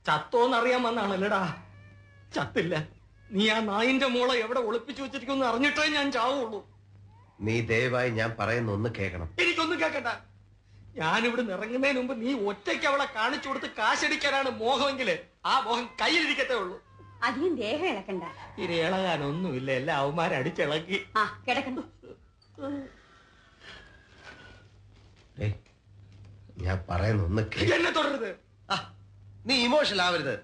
ചത്തോന്നറിയാൻ വന്നാണല്ലടാ. ചത്തില്ല. നീ ആ നായിന്റെ മോളെ എവിടെ ഒളിപ്പിച്ചു വെച്ചിരിക്കുന്നു അറിഞ്ഞിട്ടേ ഞാൻ ചാവുള്ളൂ. നീ ദയവായി ഞാൻ പറയുന്ന ഒന്ന് കേൾക്കണം. എനിക്കൊന്നും കേൾക്കണ്ട. ഞാനിവിടെ ഇറങ്ങുന്നതിന് മുമ്പ് നീ ഒറ്റയ്ക്ക് അവളെ കാണിച്ചു കൊടുത്ത് കാശടിക്കാനാണ് മോഹമെങ്കില് ആ മോഹം കയ്യിലിരിക്കത്തേ ഉള്ളൂ. അധികം ദേഹം ഇളക്കണ്ട. ഇനി ഇളകാനൊന്നുമില്ല, എല്ലാ അവന്മാരടിച്ചിളക്കി. ആ കിടക്കണ്ട. ഞാൻ പറയുന്ന ഒന്ന് എന്നെ തുടരുത്. നീ ഇമോഷണൽ ആവരുത്.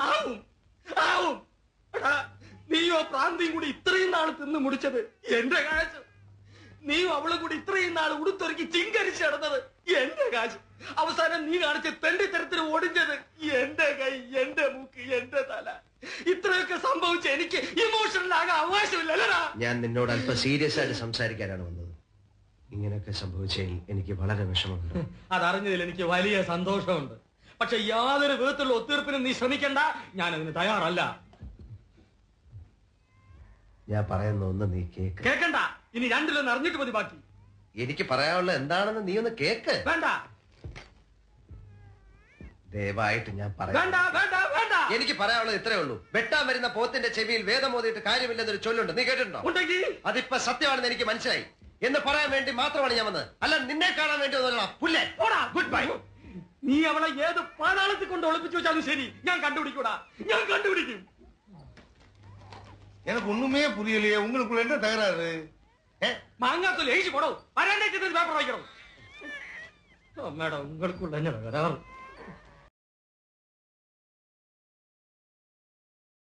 ആവും ആവും. നീയോ പ്രാന്തിയും കൂടി ഇത്രയും നാൾ തിന്നു മുടിച്ചത് എന്റെ കാശ്. നീയും അവളും കൂടി ഇത്രയും നാൾ ഉടുത്തൊരുക്കി ചിങ്കരിച്ച് നടന്നത് എന്റെ കാശ്. അവസാനം നീ കാണിച്ച് തെണ്ടിത്തരത്തിന് ഓടിഞ്ഞത് എന്റെ കൈ, എന്റെ മൂക്ക്, എന്റെ തല. ഇത്രയൊക്കെ സംഭവിച്ച എനിക്ക് ഇമോഷണൽ ആകാൻ അവകാശമില്ലല്ലടാ. ഞാൻ നിന്നോട് അല്പം സീരിയസ് ആയിട്ട് സംസാരിക്കാനാണ് വന്നത്. ഇങ്ങനെയൊക്കെ സംഭവിച്ചതിൽ എനിക്ക് വളരെ വിഷമമുണ്ട്. അതറിഞ്ഞതിൽ എനിക്ക് വലിയ സന്തോഷമുണ്ട്. പക്ഷെ യാതൊരു വിധത്തിലുള്ള ഒത്തീർപ്പിനും നീ ശ്രമിക്കണ്ട. ഞാനതിന് തയ്യാറല്ല. ഞാൻ പറയുന്ന ഒന്ന് നീ കേക്കണ്ട. ഇനി രണ്ടിലൊന്ന് അറിഞ്ഞിട്ട് മതി ബാക്കി. എനിക്ക് പറയാനുള്ള എന്താണെന്ന് നീ ഒന്ന് കേക്ക്. വേണ്ട. ദയവായിട്ട് ഞാൻ വേണ്ട വേണ്ട വേണ്ട. എനിക്ക് പറയാനുള്ളത് ഇത്രേ ഉള്ളൂ. വെട്ടാൻ വരുന്ന പോത്തിന്റെ ചെവിയിൽ വേദം ഓതിയിട്ട് കാര്യമില്ലെന്നൊരു ചൊല്ലുണ്ട്. നീ കേട്ടിട്ടുണ്ടോ? അതിപ്പോ സത്യമാണെന്ന് എനിക്ക് മനസ്സിലായി. എന്ന് പറയാൻ വേണ്ടി മാത്രമാണ് ഞാൻ വന്നത്. അല്ല നിന്നെ കാണാൻ വേണ്ടി പുല്ലേ. Good bye. നീ അവളെ ഏത് പാതാളത്തിൽ കൊണ്ട് ഒളിപ്പിച്ചു വെച്ചാലും ശരി, ഞാൻ കണ്ടുപിടിക്കൂടാ. ഞാൻ കണ്ടുപിടിക്കും. எனக்கு ஒண்ணுமே புரியலையே. உங்களுக்குள்ள என்ன தகராறு? மாங்காத்தூள் எழுதி போடும். வரேன் பேப்பர் வைக்கிறோம். மேடம் உங்களுக்குள்ள என்ன தகராறு?